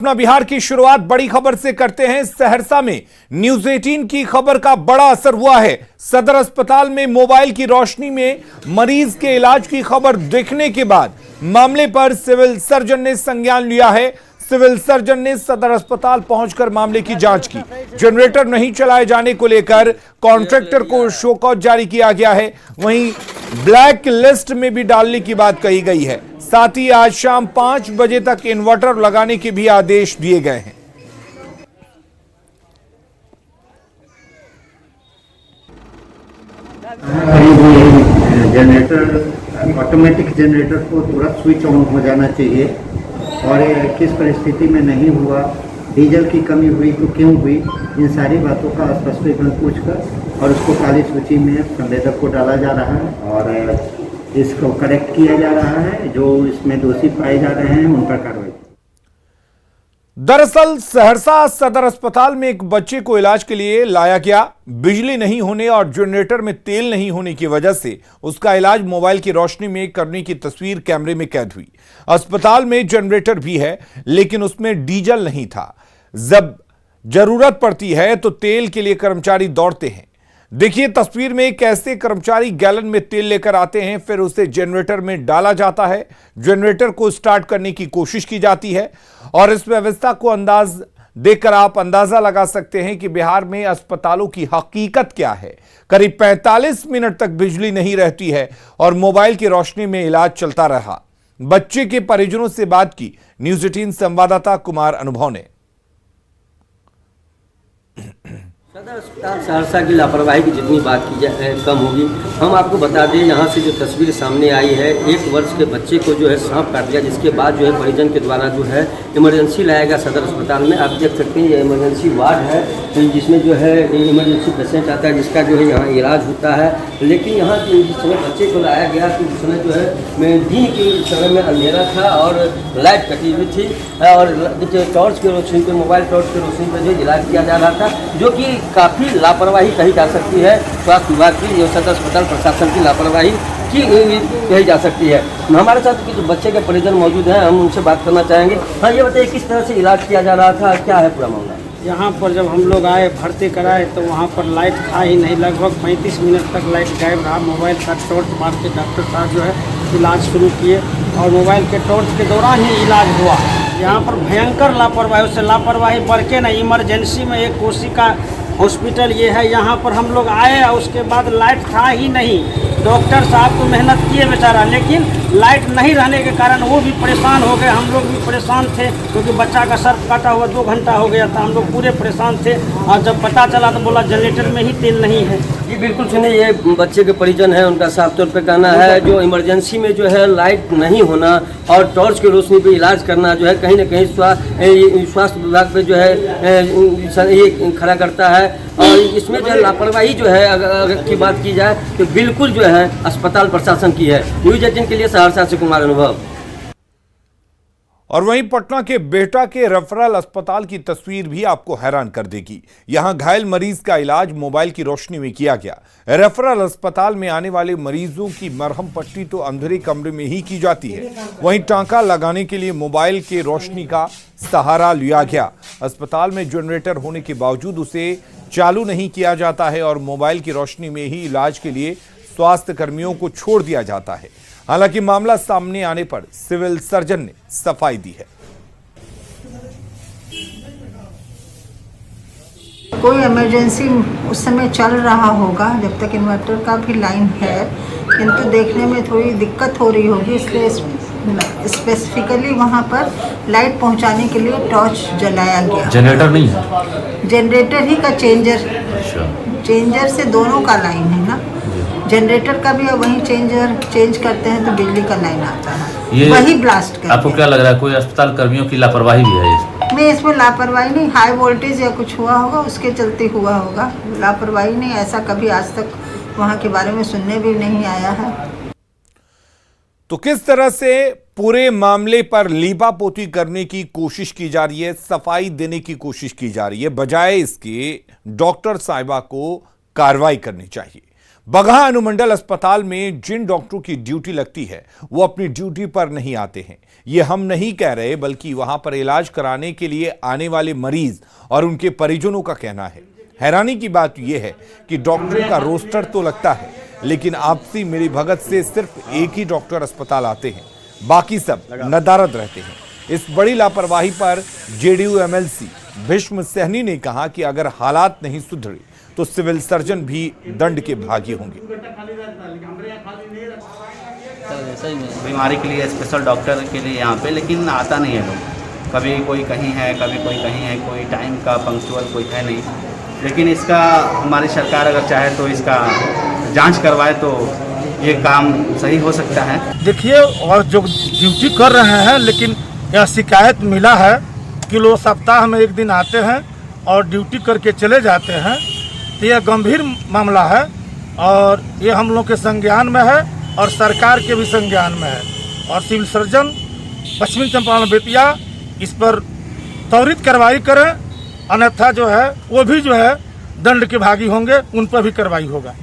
अपना बिहार की शुरुआत बड़ी खबर से करते हैं। सहरसा में न्यूज 18 की खबर का बड़ा असर हुआ है। सदर अस्पताल में मोबाइल की रोशनी में मरीज के इलाज की खबर देखने के बाद मामले पर सिविल सर्जन ने संज्ञान लिया है। सिविल सर्जन ने सदर अस्पताल पहुंचकर मामले की जांच की। जनरेटर नहीं चलाए जाने को लेकर कॉन्ट्रैक्टर को शो कॉज जारी किया गया है। वहीं ब्लैक लिस्ट में भी डालने की बात कही गई है। साथ ही आज शाम 5 बजे तक इन्वर्टर लगाने के भी आदेश दिए गए हैं। जनरेटर ऑटोमेटिक जनरेटर को तुरंत स्विच ऑन हो जाना चाहिए और किस परिस्थिति में नहीं हुआ, डीजल की कमी हुई तो क्यों हुई, इन सारी बातों का स्पष्टीकरण पूछकर और उसको काली सूची में संवेदक को डाला जा रहा है और इसको करेक्ट किया जा रहा है। जो इसमें दोषी पाए जा रहे हैं उन पर कार्रवाई। दरअसल सहरसा सदर अस्पताल में एक बच्चे को इलाज के लिए लाया गया। बिजली नहीं होने और जनरेटर में तेल नहीं होने की वजह से उसका इलाज मोबाइल की रोशनी में करने की तस्वीर कैमरे में कैद हुई। अस्पताल में जनरेटर भी है लेकिन उसमें डीजल नहीं था। जब जरूरत पड़ती है तो तेल के लिए कर्मचारी दौड़ते हैं। देखिए तस्वीर में कैसे कर्मचारी गैलन में तेल लेकर आते हैं, फिर उसे जनरेटर में डाला जाता है। जनरेटर को स्टार्ट करने की कोशिश की जाती है और इस व्यवस्था को अंदाज देखकर आप अंदाजा लगा सकते हैं कि बिहार में अस्पतालों की हकीकत क्या है। करीब 45 मिनट तक बिजली नहीं रहती है और मोबाइल की रोशनी में इलाज चलता रहा। बच्चे के परिजनों से बात की न्यूज 18 संवाददाता कुमार अनुभव ने। सदर अस्पताल सहरसा की लापरवाही की जितनी बात की जाए कम होगी। हम आपको बता दें, यहाँ से जो तस्वीर सामने आई है, 1 वर्ष के बच्चे को जो है सांप काट दिया, जिसके बाद जो है परिजन के द्वारा जो है इमरजेंसी लाया गया सदर अस्पताल में। आप देख सकते हैं ये इमरजेंसी वार्ड है जिसमें जो है इमरजेंसी पेशेंट आता है जिसका जो है यहाँ इलाज होता है। लेकिन यहाँ जिस समय बच्चे को लाया गया तो उस समय जो है दिन के समय में अंधेरा था और लाइट कटी हुई थी और टॉर्च की रोशनी पर, मोबाइल टॉर्च की रोशनी पर जो इलाज किया जा रहा था, जो कि काफ़ी लापरवाही कही जा सकती है। स्वास्थ्य विभाग की, सदर अस्पताल प्रशासन की लापरवाही की कही जा सकती है। हमारे साथ जो बच्चे के परिजन मौजूद हैं, हम उनसे बात करना चाहेंगे। हाँ, ये बताइए किस तरह से इलाज किया जा रहा था, क्या है पूरा मामला? यहाँ पर जब हम लोग आए, भर्ती कराए तो वहाँ पर लाइट था ही नहीं। लगभग 35 मिनट तक लाइट गायब रहा। मोबाइल का टॉर्च मार के डॉक्टर साहब जो है इलाज शुरू किए और मोबाइल के टॉर्च के दौरान ही इलाज हुआ। यहाँ पर भयंकर लापरवाही, उससे लापरवाही बढ़ के ना इमरजेंसी में एक कोशिका हॉस्पिटल ये है, यहाँ पर हम लोग आए और उसके बाद लाइट था ही नहीं। डॉक्टर साहब तो मेहनत किए बेचारा, लेकिन लाइट नहीं रहने के कारण वो भी परेशान हो गए, हम लोग भी परेशान थे क्योंकि बच्चा का सर काटा हुआ 2 घंटा हो गया था। हम लोग पूरे परेशान थे और जब पता चला तो बोला जनरेटर में ही तेल नहीं है। जी बिल्कुल, सुनिए, ये बच्चे के परिजन है, उनका साफ तौर पे कहना है जो इमरजेंसी में जो है लाइट नहीं होना और टॉर्च की रोशनी पे इलाज करना जो है कहीं ना कहीं स्वास्थ्य विभाग पे जो है ये खड़ा करता है। और इसमें जो है लापरवाही जो है अगर की बात की जाए तो बिल्कुल जो है अस्पताल प्रशासन की है। न्यूज 18 के लिए सहरसा से कुमार अनुभव। और वहीं पटना के बेहटा के रेफरल अस्पताल की तस्वीर भी आपको हैरान कर देगी। यहां घायल मरीज का इलाज मोबाइल की रोशनी में किया गया। रेफरल अस्पताल में आने वाले मरीजों की मरहम पट्टी तो अंधेरे कमरे में ही की जाती है, वहीं टांका लगाने के लिए मोबाइल की रोशनी का सहारा लिया गया। अस्पताल में जनरेटर होने के बावजूद उसे चालू नहीं किया जाता है और मोबाइल की रोशनी में ही इलाज के लिए स्वास्थ्य कर्मियों को छोड़ दिया जाता है। हालांकि मामला सामने आने पर सिविल सर्जन ने सफाई दी है। कोई इमरजेंसी उस समय चल रहा होगा जब तक इन्वर्टर का भी लाइन है, किंतु देखने में थोड़ी दिक्कत हो रही होगी, इसलिए स्पेसिफिकली वहाँ पर लाइट पहुँचाने के लिए टॉर्च जलाया गया। जनरेटर नहीं है, जनरेटर ही का चेंजर से दोनों का लाइन है ना। जनरेटर का भी वही चेंज करते हैं तो बिजली का लाइन आता है, वही ब्लास्ट करते हैं। आपको क्या लग रहा है कोई अस्पताल कर्मियों की लापरवाही भी है इसमें? नहीं, इसमें लापरवाही नहीं, हाई वोल्टेज या कुछ हुआ होगा उसके चलते हुआ होगा। लापरवाही नहीं, ऐसा कभी आज तक वहाँ के बारे में सुनने भी नहीं आया है। तो किस तरह से पूरे मामले पर लीपापोती करने की कोशिश की जा रही है, सफाई देने की कोशिश की जा रही है, बजाय इसके डॉक्टर साहिबा को कार्रवाई करनी चाहिए। बगहा अनुमंडल अस्पताल में जिन डॉक्टरों की ड्यूटी लगती है वो अपनी ड्यूटी पर नहीं आते हैं। ये हम नहीं कह रहे, बल्कि वहां पर इलाज कराने के लिए आने वाले मरीज और उनके परिजनों का कहना है। हैरानी की बात यह है कि डॉक्टरों का रोस्टर तो लगता है, लेकिन आपसी मिलीभगत से सिर्फ एक ही डॉक्टर अस्पताल आते हैं, बाकी सब नदारद रहते हैं। इस बड़ी लापरवाही पर जेडीयू एमएलसी भीष्म सहनी ने कहा कि अगर हालात नहीं सुधरे तो सिविल सर्जन भी दंड के भागी होंगे। बीमारी के लिए स्पेशल डॉक्टर के लिए यहाँ पे, लेकिन आता नहीं है लोग। कभी कोई कहीं है, कभी कोई कहीं है, कोई टाइम का पंक्चुअल कोई है नहीं। लेकिन इसका हमारी सरकार अगर चाहे तो इसका जांच करवाए तो ये काम सही हो सकता है। देखिए, और जो ड्यूटी कर रहे हैं, लेकिन यह शिकायत मिला है कि लोग सप्ताह में एक दिन आते हैं और ड्यूटी करके चले जाते हैं, तो यह गंभीर मामला है और ये हम लोग के संज्ञान में है और सरकार के भी संज्ञान में है। और सिविल सर्जन पश्चिमी चंपारण बेतिया इस पर त्वरित कार्रवाई करें, अन्यथा जो है वो भी जो है दंड के भागी होंगे, उन पर भी कार्रवाई होगा।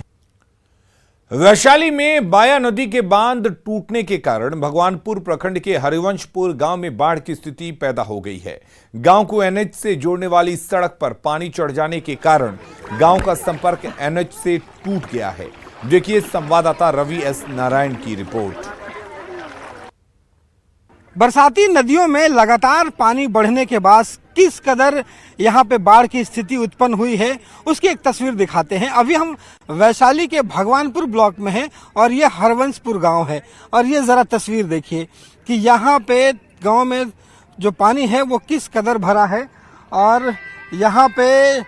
वैशाली में बाया नदी के बांध टूटने के कारण भगवानपुर प्रखंड के हरिवंशपुर गांव में बाढ़ की स्थिति पैदा हो गई है। गांव को एनएच से जोड़ने वाली सड़क पर पानी चढ़ जाने के कारण गांव का संपर्क एनएच से टूट गया है। देखिए संवाददाता रवि एस नारायण की रिपोर्ट। बरसाती नदियों में लगातार पानी बढ़ने के बाद किस कदर यहाँ पे बाढ़ की स्थिति उत्पन्न हुई है उसकी एक तस्वीर दिखाते हैं। अभी हम वैशाली के भगवानपुर ब्लॉक में हैं और ये हरवंशपुर गांव है और ये ज़रा तस्वीर देखिए कि यहाँ पे गांव में जो पानी है वो किस कदर भरा है और यहाँ पे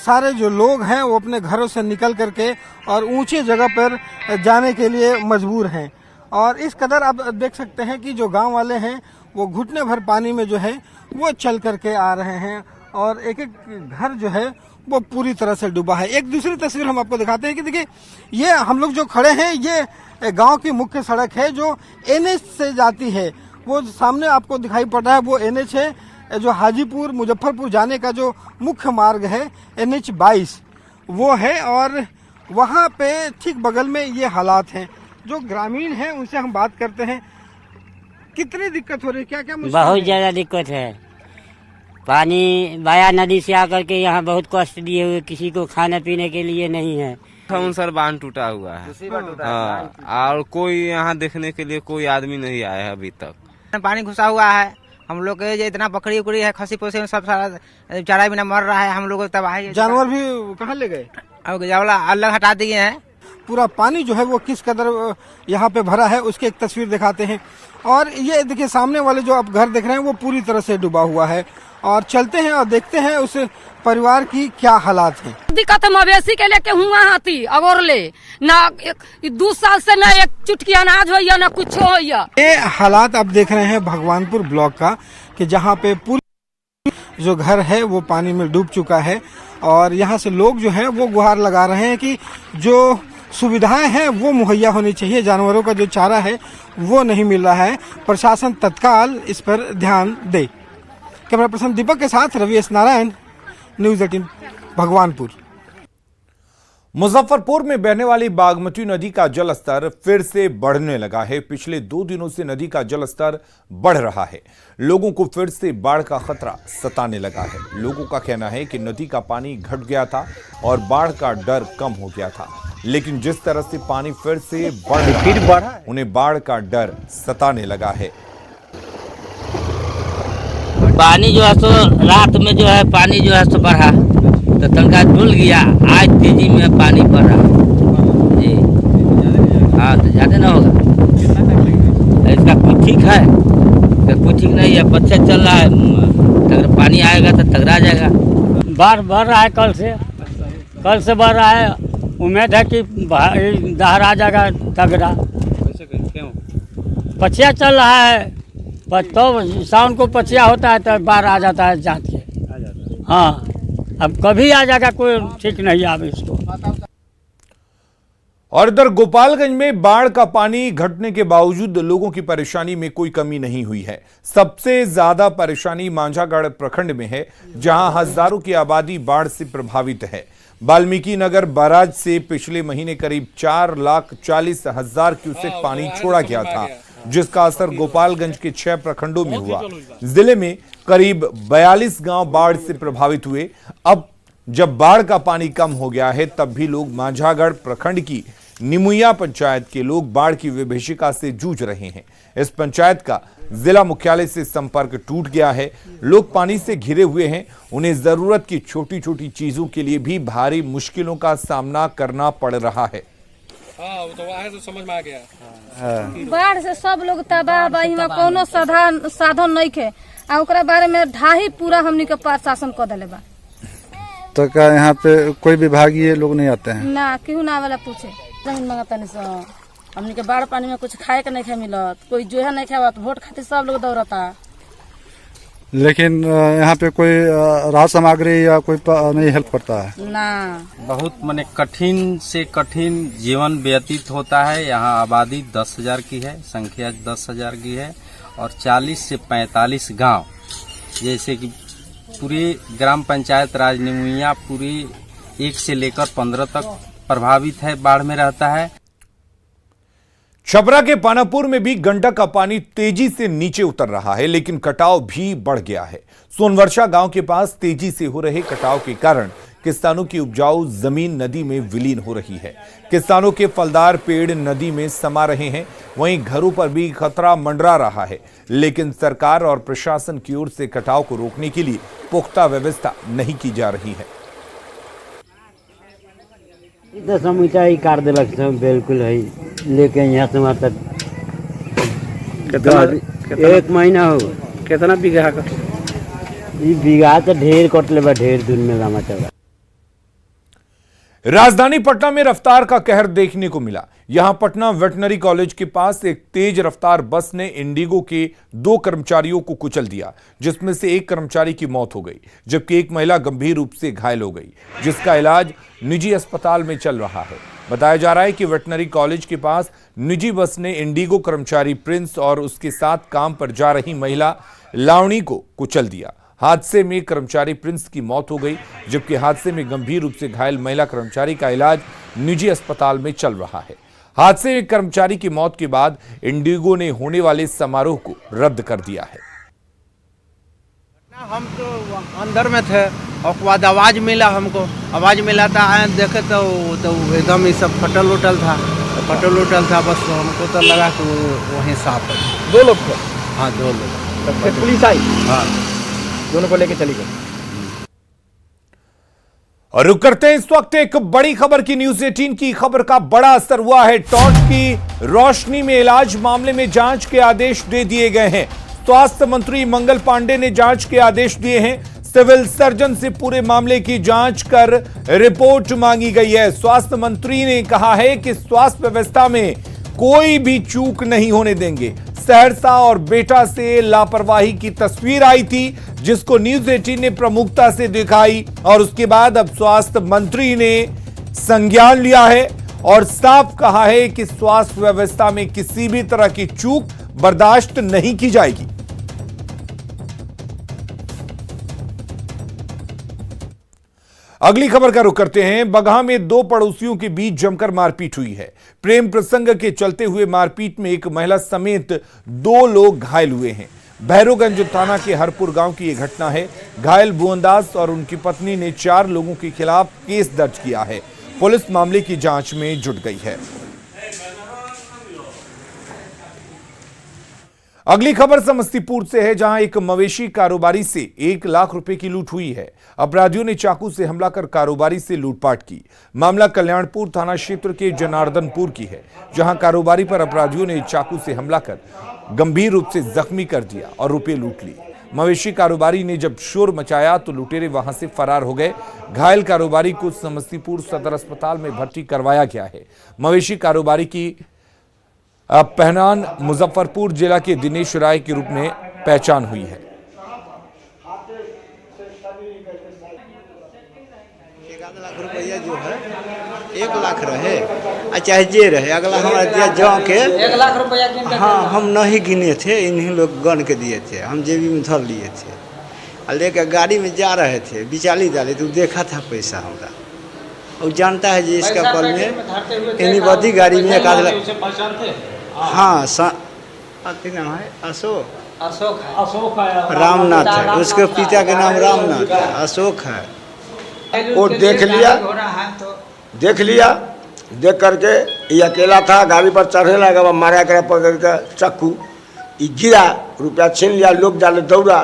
सारे जो लोग हैं वो अपने घरों से निकल करके और ऊंचे जगह पर जाने के लिए मजबूर हैं। और इस कदर आप देख सकते हैं कि जो गांव वाले हैं वो घुटने भर पानी में जो है वो चल करके आ रहे हैं और एक एक घर जो है वो पूरी तरह से डूबा है। एक दूसरी तस्वीर हम आपको दिखाते हैं कि देखिए ये हम लोग जो खड़े हैं ये गांव की मुख्य सड़क है जो एनएच से जाती है। वो सामने आपको दिखाई पड़ रहा है वो एनएच है जो हाजीपुर मुजफ्फरपुर जाने का जो मुख्य मार्ग है NH 22 वो है और वहाँ पे ठीक बगल में ये हालात हैं। जो ग्रामीण हैं उनसे हम बात करते हैं, कितनी दिक्कत हो रही है, क्या क्या मुश्किल? बहुत ज्यादा दिक्कत है। पानी बाया नदी से आकर के यहाँ बहुत कष्ट दिए हुए, किसी को खाने पीने के लिए नहीं है। सर बांध टूटा हुआ है और कोई यहाँ देखने के लिए कोई आदमी नहीं आया है अभी तक। पानी घुसा हुआ है, हम लोग के जो इतना बकरी उकड़ी है, खसी पोसे में सब सारा चारा बिना मर रहा है, हम लोग तबाही। जानवर भी कहाँ ले गए? अब अलग हटा दिए हैं। पूरा पानी जो है वो किस कदर यहाँ पे भरा है उसकी एक तस्वीर दिखाते हैं। और ये देखिए सामने वाले जो आप घर देख रहे हैं वो पूरी तरह से डूबा हुआ है और चलते हैं और देखते हैं उस परिवार की क्या हालात है। दिक्कत मवेशी के लेके हुआ हाथी अगोर ले ना 2 साल से ना एक चुटकी अनाज हो या ना कुछ हो या। ये हालात आप देख रहे हैं भगवानपुर ब्लॉक का कि जहाँ पे पूरी जो घर है वो पानी में डूब चुका है और यहाँ से लोग जो है वो गुहार लगा रहे हैं कि जो सुविधाएं हैं वो मुहैया होनी चाहिए, जानवरों का जो चारा है वो नहीं मिल रहा है, प्रशासन तत्काल इस पर ध्यान दे। कैमरा पर्सन दीपक के साथ रवि एस नारायण, न्यूज़ 18 भगवानपुर। मुजफ्फरपुर में बहने वाली बागमती नदी का जलस्तर फिर से बढ़ने लगा है। पिछले 2 दिनों से नदी का जलस्तर बढ़ रहा है। लोगों को फिर से बाढ़ का खतरा सताने लगा है। लोगों का कहना है कि नदी का पानी घट गया था और बाढ़ का डर कम हो गया था, लेकिन जिस तरह से पानी फिर से बढ़ा उन्हें बाढ़ का डर सताने लगा है। पानी जो है सो रात में जो है पानी जो है सो बढ़ा तो तनका डुल गया, आज तेजी में पानी बढ़ रहा जी। हाँ तो ज्यादा ना होगा, इसका कुछ ठीक है तो कुछ ठीक नहीं है, बच्चा चल रहा है, अगर पानी आएगा तो तगड़ा जाएगा। बाढ़ बढ़ रहा है, कल से बढ़ रहा है। उम्मीद है कि दहर आ जाएगा तगड़ा। पछिया चल रहा है तो सावन को पछिया होता है तो बाढ़ आ जाता है जात के। हाँ अब कभी आ जाएगा, कोई ठीक नहीं है अब इसको। और इधर गोपालगंज में बाढ़ का पानी घटने के बावजूद लोगों की परेशानी में कोई कमी नहीं हुई है। सबसे ज्यादा परेशानी मांझागढ़ प्रखंड में है, जहां हजारों की आबादी बाढ़ से प्रभावित है। वाल्मीकि नगर बैराज से पिछले महीने करीब 4,40,000 क्यूसेक पानी छोड़ा गया था, जिसका असर गोपालगंज के 6 प्रखंडों में हुआ। जिले में करीब 42 गांव बाढ़ से प्रभावित हुए। अब जब बाढ़ का पानी कम हो गया है, तब भी लोग मांझागढ़ प्रखंड की निमुया पंचायत के लोग बाढ़ की विभीषिका से जूझ रहे हैं। इस पंचायत का जिला मुख्यालय से संपर्क टूट गया है। लोग पानी से घिरे हुए हैं। उन्हें जरूरत की छोटी छोटी चीजों के लिए भी भारी मुश्किलों का सामना करना पड़ रहा है। वो तो है, तो समझ में आ गया। बाढ़ से सब लोग तबाह बा, इहाँ कोनो साधन नहीं खे आ ओकरा बारे में ढाही पूरा हमनी के प्रशासन कर देले बा। तो क्या यहाँ पे कोई विभागीय लोग नहीं आते हैं? ना क्यों ना वाला पूछे। जमीन मांगता नहीं सो हमनी के बाढ़ पानी में कुछ खाए के नहीं खाए मिलत, कोई जो है नहीं खावत, वोट खातिर सब लोग दौड़ता। लेकिन यहाँ पे कोई राहत सामग्री या कोई नहीं हेल्प करता है ना। बहुत माने कठिन से कठिन जीवन व्यतीत होता है। यहाँ आबादी 10,000 की है, संख्या 10,000 की है और 40 से 45 गांव, जैसे कि पूरे ग्राम पंचायत राज निमुया पूरी 1 से लेकर 15 तक प्रभावित है, बाढ़ में रहता है। छपरा के पानापुर में भी गंडक का पानी तेजी से नीचे उतर रहा है, लेकिन कटाव भी बढ़ गया है। सोनवर्षा गांव के पास तेजी से हो रहे कटाव के कारण किसानों की उपजाऊ जमीन नदी में विलीन हो रही है। किसानों के फलदार पेड़ नदी में समा रहे हैं, वहीं घरों पर भी खतरा मंडरा रहा है। लेकिन सरकार और प्रशासन की ओर से कटाव को रोकने के लिए पुख्ता व्यवस्था नहीं की जा रही है। समीटा ही काट देलक बिल्कुल है, लेके यहाँ से वहाँ तक एक महीना हो। कितना बीघा का? बीघा तो ढेर कट ले, ढेर दूर में गामा चला। राजधानी पटना में रफ्तार का कहर देखने को मिला। यहां पटना वेटनरी कॉलेज के पास एक तेज रफ्तार बस ने इंडिगो के 2 कर्मचारियों को कुचल दिया, जिसमें से एक कर्मचारी की मौत हो गई, जबकि एक महिला गंभीर रूप से घायल हो गई, जिसका इलाज निजी अस्पताल में चल रहा है। बताया जा रहा है कि वेटनरी कॉलेज के पास निजी बस ने इंडिगो कर्मचारी प्रिंस और उसके साथ काम पर जा रही महिला लावणी को कुचल दिया। हादसे में कर्मचारी प्रिंस की मौत हो गई, जबकि हादसे में गंभीर रूप से घायल महिला कर्मचारी का इलाज निजी अस्पताल में चल रहा है। हादसे में कर्मचारी की मौत के बाद इंडिगो ने होने वाले समारोह को रद्द कर दिया है। हम तो अंदर में थे और बाद आवाज मिला, हमको आवाज मिला था, आए देखे तो एकदम ये सब फटल उटल था, बस हमको तो लगा कि वहीं साफ है। 2 लोग थे? हाँ 2 लोग। फिर पुलिस आई? हाँ, दोनों को लेके चली गई। और रुक करते हैं इस वक्त एक बड़ी खबर की। न्यूज़ 18 की खबर का बड़ा असर हुआ है। टॉर्च की रोशनी में इलाज मामले में जांच के आदेश दे दिए गए हैं। स्वास्थ्य मंत्री मंगल पांडे ने जांच के आदेश दिए हैं। सिविल सर्जन से पूरे मामले की जांच कर रिपोर्ट मांगी गई है। स्वास्थ्य मंत्री ने कहा है कि स्वास्थ्य व्यवस्था में कोई भी चूक नहीं होने देंगे। सहरसा और बेटा से लापरवाही की तस्वीर आई थी, जिसको न्यूज़ 18 ने प्रमुखता से दिखाई, और उसके बाद अब स्वास्थ्य मंत्री ने संज्ञान लिया है और साफ कहा है कि स्वास्थ्य व्यवस्था में किसी भी तरह की चूक बर्दाश्त नहीं की जाएगी। अगली खबर का रुख करते हैं। बगहा में 2 पड़ोसियों के बीच जमकर मारपीट हुई है। प्रेम प्रसंग के चलते हुए मारपीट में एक महिला समेत 2 लोग घायल हुए हैं। भैरोगंज थाना के हरपुर गांव की यह घटना है। घायल भुवनदास और उनकी पत्नी ने 4 लोगों के खिलाफ केस दर्ज किया है। पुलिस मामले की जांच में जुट गई है। अगली खबर समस्तीपुर से है, जहां एक मवेशी कारोबारी से 1 लाख रुपए की लूट हुई है। अपराधियों ने चाकू से हमला कर कारोबारी से लूटपाट की। मामला कल्याणपुर थाना क्षेत्र के जनार्दनपुर की है, जहां कारोबारी पर अपराधियों ने चाकू से हमला कर गंभीर रूप से जख्मी कर दिया और रुपए लूट लिए। मवेशी कारोबारी ने जब शोर मचाया तो लुटेरे वहां से फरार हो गए। घायल कारोबारी को समस्तीपुर सदर अस्पताल में भर्ती करवाया गया है। मवेशी कारोबारी की पहचान मुजफ्फरपुर जिला के दिनेश राय के रूप में पहचान हुई है। लाख रुपया जो है 1 लाख रहे चाहे जे रहे, अगला हमारा दिया जौ के 1 लाख रुपया गिन हाँ हम नहीं गिने थे, इन्हीं लोग गन के दिए थे, हम जेबी में धर लिए थे और लेकर गाड़ी में जा रहे थे, बिचाली डाले तो देखा था पैसा हमारा और जानता है जी इसका पर में इन्हीं बदी गाड़ी में 1 लाख। हाँ नाम है अशोक रामनाथ है, उसके पिता के नाम रामनाथ है, अशोक है। वो देख लिया देख करके ये अकेला था, गाड़ी पर चढ़ने लगा, मारा कर पकड़ कर चक्कू गिरा, रुपया छीन लिया, लोग जाले दौड़ा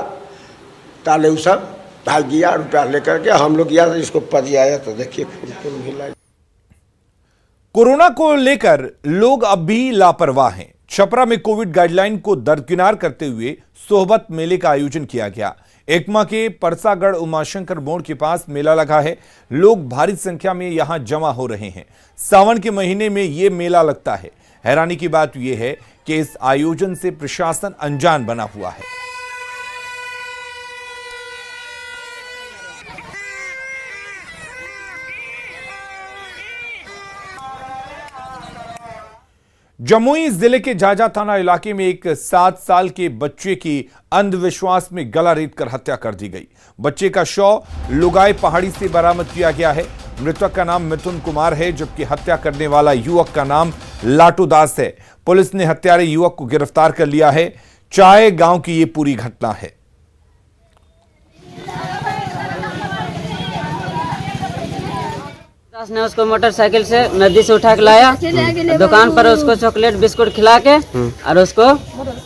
ताले सब भाग गया, रुपया लेकर के हम लोग गया इसको पदी आया तो देखिए फूल मिला। कोरोना को लेकर लोग अब भी लापरवाह हैं। छपरा में कोविड गाइडलाइन को दरकिनार करते हुए सोहबत मेले का आयोजन किया गया। एकमा के परसागढ़ उमाशंकर मोड़ के पास मेला लगा है, लोग भारी संख्या में यहां जमा हो रहे हैं। सावन के महीने में यह मेला लगता है। हैरानी की बात यह है कि इस आयोजन से प्रशासन अनजान बना हुआ है। जमुई जिले के जाजा थाना इलाके में एक 7 साल के बच्चे की अंधविश्वास में गला रेत कर हत्या कर दी गई। बच्चे का शव लुगाई पहाड़ी से बरामद किया गया है। मृतक का नाम मिथुन कुमार है, जबकि हत्या करने वाला युवक का नाम लाटू दास है। पुलिस ने हत्यारे युवक को गिरफ्तार कर लिया है। चाय गांव की यह पूरी घटना है। दास ने उसको मोटरसाइकिल से नदी से उठा के लाया, दुकान पर उसको चॉकलेट बिस्कुट खिला के और उसको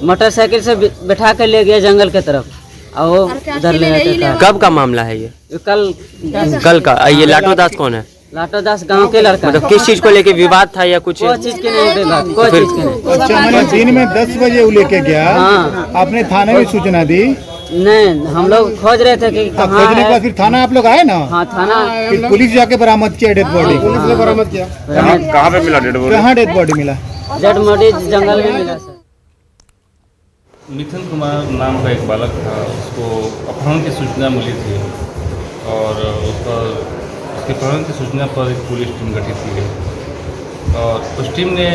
मोटरसाइकिल से बैठा के ले गया जंगल के तरफ और वो उधर ले गया। कब का मामला है ये? कल का। ये लाटू दास कौन है? लाटू दास गांव के लड़का। मतलब किस चीज को लेके विवाद था या कुछ? कोई चीज के नहीं विवाद, कोई चीज के नहीं। अच्छा, दिन में 10 बजे वो लेके गया। हाँ। आपने थाने में सूचना दी? नहीं, हम लोग खोज रहे थे कि कहाँ खोजने के बाद फिर थाना आप लोग आए ना? हाँ थाना। फिर पुलिस जाके बरामद किया डेड बॉडी। पुलिस ने बरामद किया। कहाँ पे मिला डेड बॉडी? कहाँ डेड बॉडी मिला? डेड बॉडी जंगल में मिला सर। मिथुन कुमार नाम का एक बालक था, उसको अपहरण की सूचना मिली थी और उसके अपहरण की सूचना पर एक पुलिस टीम गठित की गई और उस टीम ने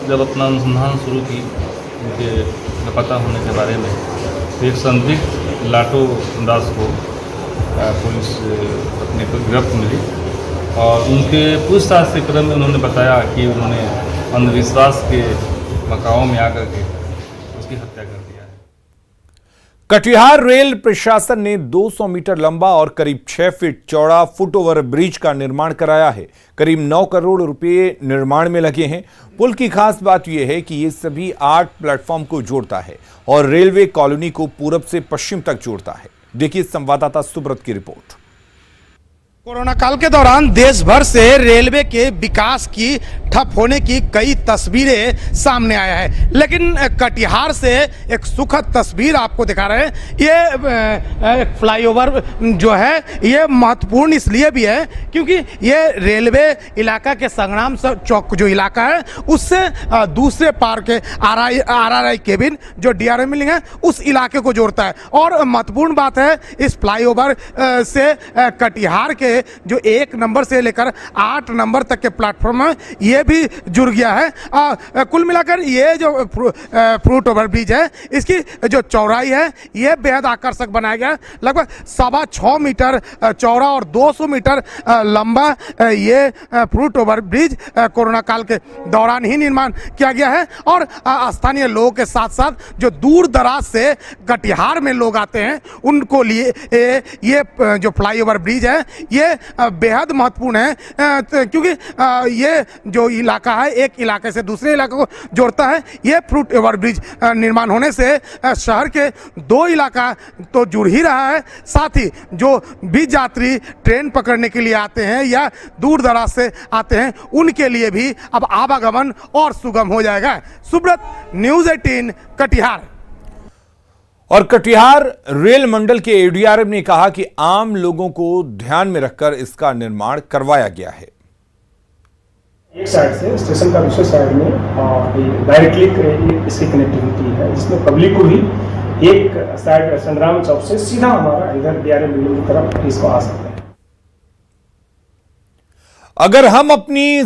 जब अपना अनुसंधान शुरू की उनके लापता होने के बारे में, तो एक संदिग्ध लाटू दास को पुलिस अपने को गिरफ्त मिली और उनके पूछताछ के क्रम में उन्होंने बताया कि उन्होंने अंधविश्वास के बकाओं में आकर के उसकी हत्या कर दिया है। कटिहार रेल प्रशासन ने 200 मीटर लंबा और करीब 6 फीट चौड़ा फुट ओवर ब्रिज का निर्माण कराया है। करीब 9 करोड़ रुपए निर्माण में लगे हैं। पुल की खास बात यह है कि यह सभी 8 प्लेटफॉर्म को जोड़ता है और रेलवे कॉलोनी को पूरब से पश्चिम तक जोड़ता है। देखिए संवाददाता सुब्रत की रिपोर्ट। कोरोना काल के दौरान देश भर से रेलवे के विकास की ठप होने की कई तस्वीरें सामने आया है, लेकिन कटिहार से एक सुखद तस्वीर आपको दिखा रहे हैं। ये फ्लाईओवर जो है ये महत्वपूर्ण इसलिए भी है क्योंकि ये रेलवे इलाका के संग्राम चौक जो इलाका है उससे दूसरे पार के आरआरआई केबिन जो डीआरएम मिलिंग है उस इलाके को जोड़ता है। और महत्वपूर्ण बात है इस फ्लाईओवर से कटिहार के जो 1 नंबर से लेकर 8 नंबर तक के प्लेटफॉर्म है ये भी जुड़ गया है। कुल मिलाकर ये जो फ्रूट ओवर ब्रिज है इसकी जो चौड़ाई है ये बेहद आकर्षक बनाया गया है। लगभग 6.25 मीटर चौड़ा और 200 मीटर लंबा ये फ्रूट ओवर ब्रिज कोरोना काल के दौरान ही निर्माण किया गया है। और स्थानीय लोगों के साथ साथ जो दूर दराज से कटिहार में लोग आते हैं उनको लिए ये जो फ्लाईओवर ब्रिज है ये बेहद महत्वपूर्ण है क्योंकि ये जो इलाका है एक इलाके से दूसरे इलाके को जोड़ता है। ये फ्रूट ओवर ब्रिज निर्माण होने से शहर के 2 इलाका तो जुड़ ही रहा है, साथ ही जो भी यात्री ट्रेन पकड़ने के लिए आते हैं या दूर दराज से आते हैं उनके लिए भी अब आवागमन और सुगम हो जाएगा। सुब्रत, न्यूज़ 18 कटिहार। और कटिहार रेल मंडल के एडीआरएम ने कहा कि आम लोगों को ध्यान में रखकर इसका निर्माण करवाया गया है। एक साइड से स्टेशन का दूसरे साइड में डायरेक्टली इसकी कनेक्टिविटी है जिसमें पब्लिक को भी एक साइड संग्राम चौक से सीधा हमारा इधर BRM बिल्डिंग की तरफ इसको आ सकते हैं। अगर हम अपनी